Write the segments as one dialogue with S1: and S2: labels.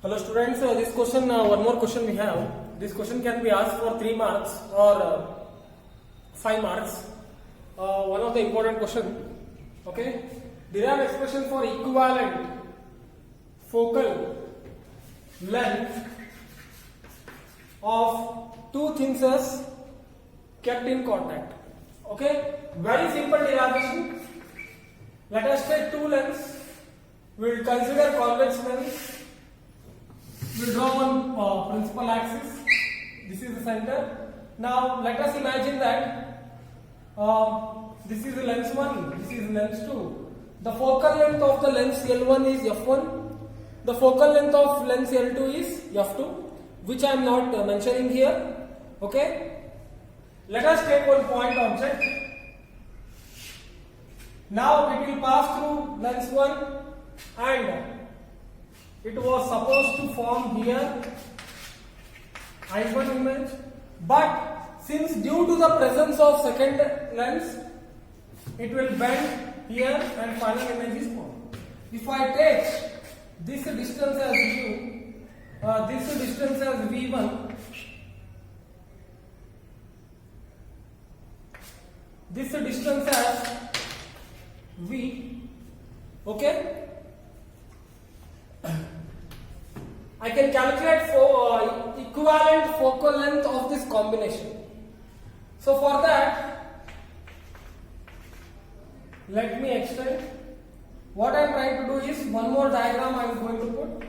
S1: Hello students, this question, one more question we have. This question can be asked for 3 marks or 5 marks. One of the important question. Okay. Derive expression for equivalent focal length of two things as kept in contact. Okay. Very simple derivation. Let us take two lengths. We will consider convex length. We will draw one principal axis. This is the center. Now let us imagine that this is the length 1, this is length 2. The focal length of the length L1 is F1. The focal length of length L2 is F2, which I am not mentioning here. Okay. Let us take one point object. Now it will pass through length 1 and it was supposed to form here I1 image, but since due to the presence of second lens, it will bend here and final image is formed. If I take this distance as u, this distance as v1, this distance as v, okay. I can calculate for equivalent focal length of this combination. So for that, let me extend. What I am trying to do is one more diagram I am going to put.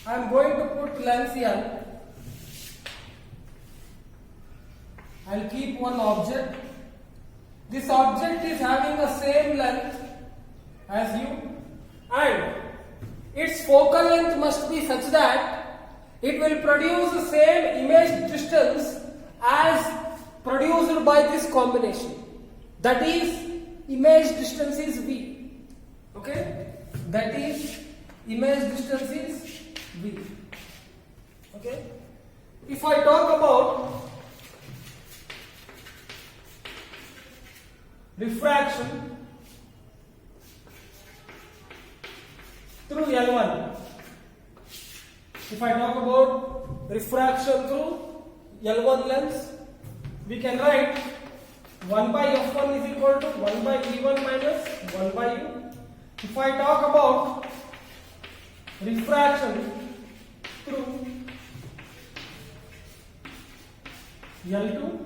S1: I am going to put length L. I will keep one object. This object is having the same length as u and its focal length must be such that it will produce the same image distance as produced by this combination. That is, image distance is V. Okay? That is, image distance is V. Okay? If I talk about refraction through L1. If I talk about refraction through L1 lens, we can write 1 by F1 is equal to 1 by V1 minus 1 by U. If I talk about refraction through L2,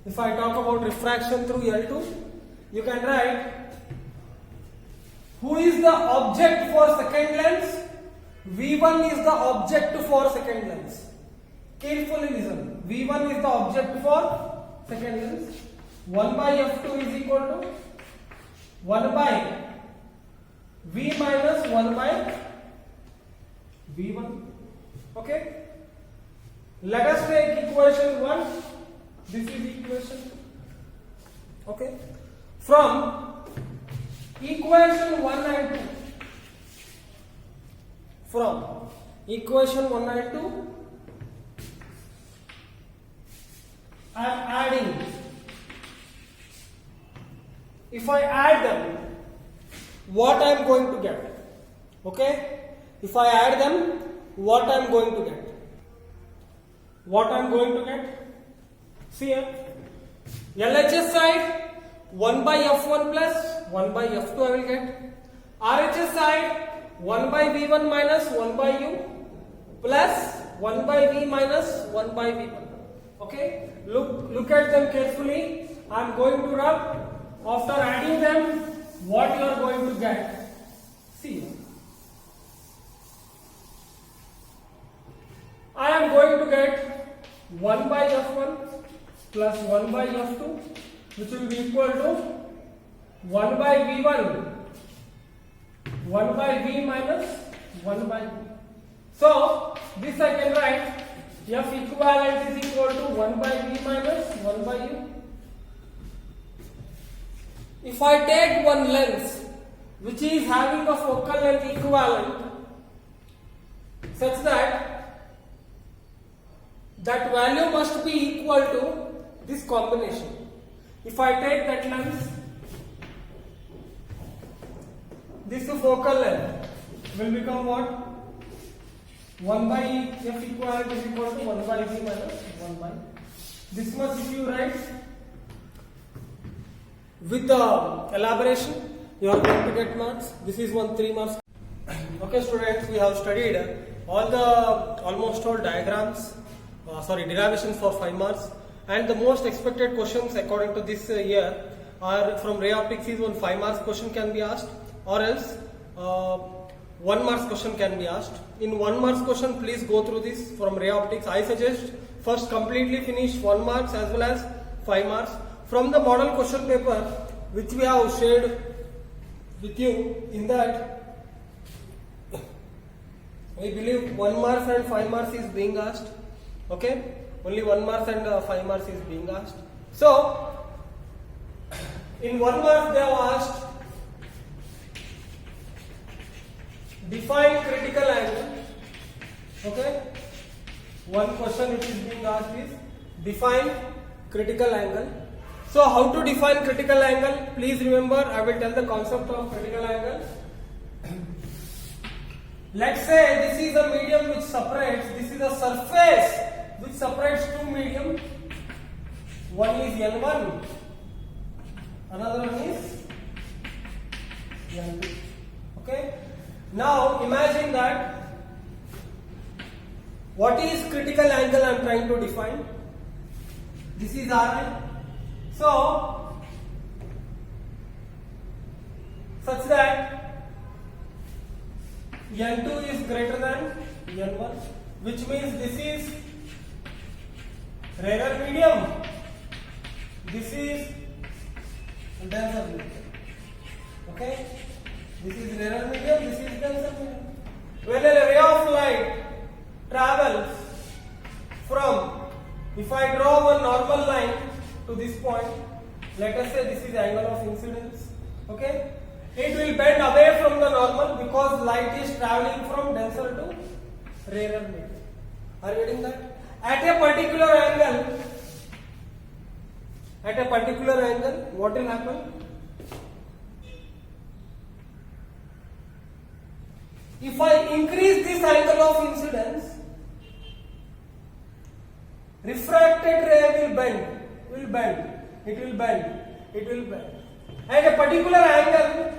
S1: if I talk about refraction through L2, you can write who is the object for second lens? V1 is the object for second lens. Carefully listen. V1 is the object for second lens. 1 by F2 is equal to 1 by V minus 1 by V1. Okay. Let us take equation 1. This is equation. Okay. From equation 1 and 2. From equation 1 and 2, I am adding. If I add them, what I am going to get? Okay? If I add them, what I am going to get? What I am going to get? See here. LHS side 1 by F1 plus 1 by F2 I will get. RHS side 1 by V1 minus 1 by U plus 1 by V minus 1 by V1. Okay. Look at them carefully. I am going to rub. After adding them, what you are going to get? See. I am going to get 1 by F1 plus 1 by F2, which will be equal to 1 by V1, 1 by V minus 1 by V. So, this I can write F equivalent is equal to 1 by V minus 1 by U. If I take one lens which is having a focal length equivalent such that value must be equal to this combination. If I take that lens, this is focal length, will become what? 1 by F equivalent is equal to 1 by V minus 1 by. This much if you write with the elaboration, you are going to get marks. This is 3 marks. Okay students, we have studied almost all diagrams, derivations for 5 marks, and the most expected questions according to this year are from ray optics. Is 5 marks question can be asked, or else 1 marks question can be asked. In 1 marks question, please go through this from ray optics. I suggest first completely finish 1 marks as well as 5 marks. From the model question paper which we have shared with you, in that we believe 1 marks and 5 marks is being asked. Okay, only 1 marks and 5 marks is being asked. So in 1 mark they have asked define critical angle. Okay, one question which is being asked is define critical angle. So how to define critical angle? Please remember, I will tell the concept of critical angle. Let's say this is a medium which separates, this is a surface which separates two medium. One is N1, another one is N2. Okay. Now imagine that what is critical angle I am trying to define. This is Rn. So such that N2 is greater than N1, which means this is rarer medium, this is denser medium. Okay, this is rarer medium, this is denser medium. When a ray of light travels from, if I draw one normal line to this point, let us say this is angle of incidence. Okay, it will bend away from the normal because light is traveling from denser to rarer medium. Are you getting that? At a particular angle, what will happen? If I increase this angle of incidence, refracted ray will bend. At a particular angle,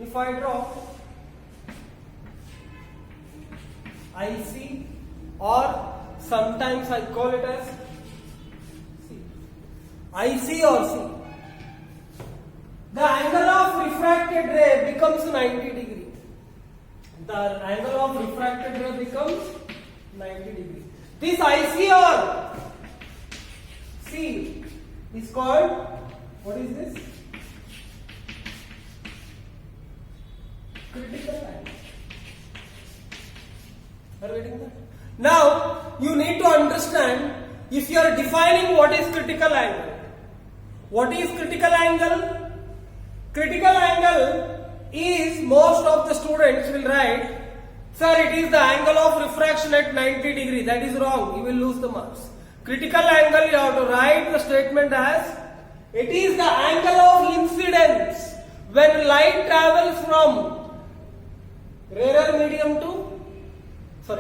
S1: if I draw IC, or sometimes I call it as C, IC or C, the angle of refracted ray becomes 90 degree. The angle of refracted ray becomes 90 degree. This IC or C is called, what is this? Critical angle. Are you getting that? Now you need to understand, if you are defining what is critical angle. What is critical angle? Critical angle is, most of the students will write, sir, it is the angle of refraction at 90 degree. That is wrong. You will lose the marks. Critical angle, you have to write the statement as, it is the angle of incidence when light travels from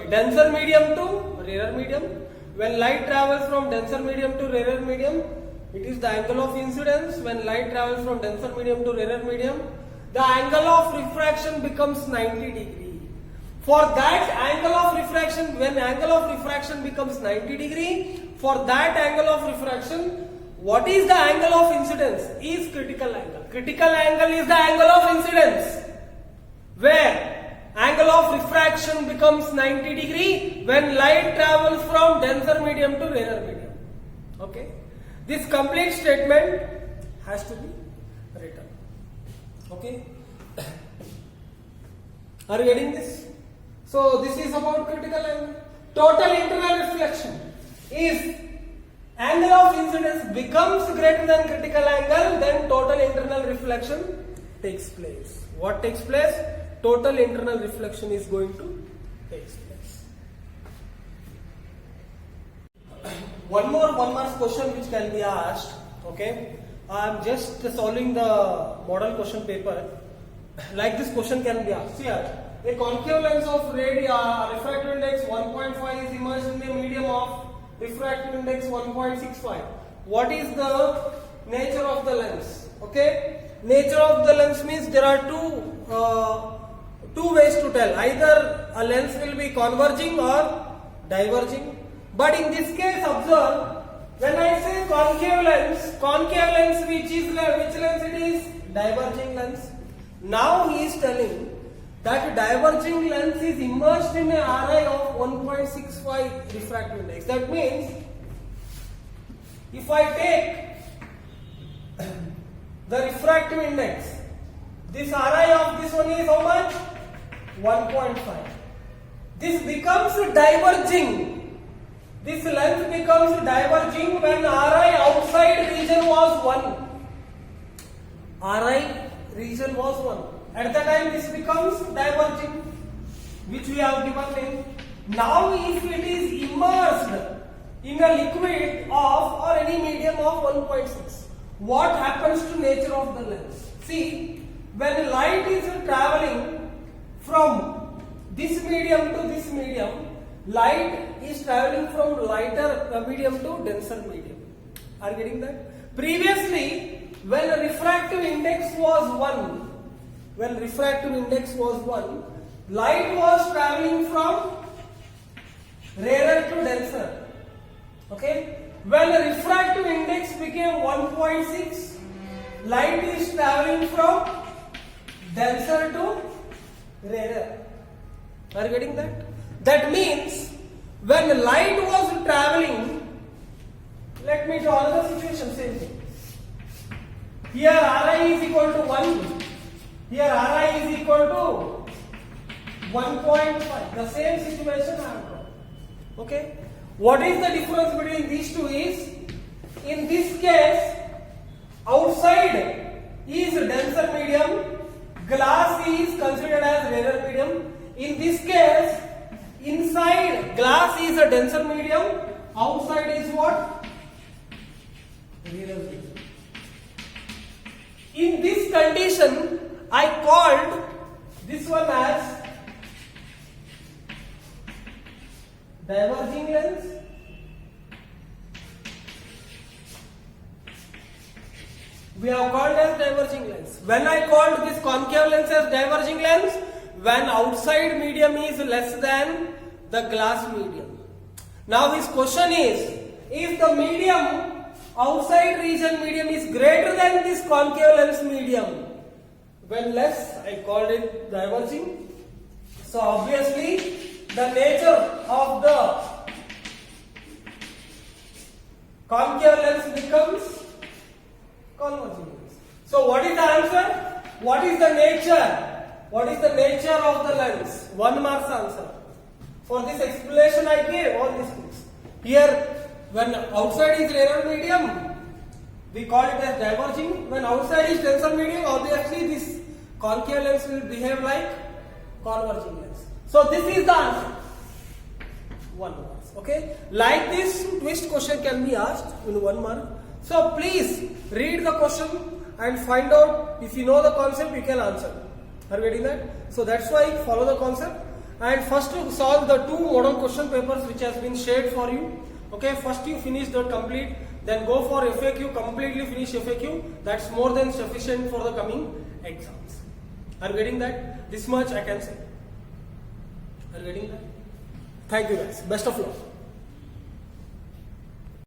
S1: denser medium to rarer medium. When light travels from denser medium to rarer medium, it is the angle of incidence. When light travels from denser medium to rarer medium, the angle of refraction becomes 90 degree. For that angle of refraction, when angle of refraction becomes 90 degree, for that angle of refraction, what is the angle of incidence? Is critical angle. Critical angle is the angle of incidence where angle of refraction becomes 90 degree when light travels from denser medium to rarer medium. Okay, this complete statement has to be written. Okay, are you getting this? So this is about critical angle. Total internal reflection is angle of incidence becomes greater than critical angle, then total internal reflection takes place. What takes place? Total internal reflection is going to take place. One more 1 mark question which can be asked. Okay, I am just solving the model question paper. Like this question can be asked. Here, a concave lens of refractive index 1.5 is immersed in a medium of refractive index 1.65. What is the nature of the lens? Okay, nature of the lens means there are two ways to tell. Either a lens will be converging or diverging. But in this case, observe, when I say concave lens which lens it is? Diverging lens. Now he is telling that diverging lens is immersed in an Ri of 1.65 refractive index. That means if I take the refractive index, this Ri of this one is how much? 1.5. This becomes diverging. This length becomes diverging when Ri outside region was 1. Ri region was 1. At the time this becomes diverging, which we have given name. Now if it is immersed in a liquid of or any medium of 1.6, what happens to nature of the lens? See, when light is traveling from this medium to this medium, light is traveling from lighter medium to denser medium. Are you getting that? Previously, when a refractive index was 1, light was traveling from rarer to denser. Okay? When the refractive index became 1.6, light is traveling from denser to rarer. Are you getting that? That means when light was traveling, let me draw another situation, same thing. Here Ri is equal to 1, here Ri is equal to 1.5. The same situation I have drawn. Okay? What is the difference between these two is, in this case, outside is denser medium, glass is considered as rarer medium. In this case, inside glass is a denser medium, outside is what? Rarer medium. In this condition, I called this one as diverging lens. We have called as diverging lens. When I called this concave lens as diverging lens, when outside medium is less than the glass medium. Now his question is, if the medium, outside region medium is greater than this concave lens medium, when less, I called it diverging. So obviously the nature of the concave lens becomes converging lens. So what is the answer? What is the nature? What is the nature of the lens? 1 marks answer. For this explanation I gave all these things. Here, when outside is rarer medium, we call it as diverging. When outside is denser medium, obviously this concave lens will behave like converging lens. So this is the answer. 1 mark. Okay. Like this twist question can be asked in 1 mark. So please read the question and find out. If you know the concept, you can answer. Are you getting that? So that's why follow the concept. And first to solve the 2 model question papers which has been shared for you. Okay, first you finish the complete, then go for FAQ, completely finish FAQ. That's more than sufficient for the coming exams. Are you getting that? This much I can say. Are you getting that? Thank you guys. Best of luck.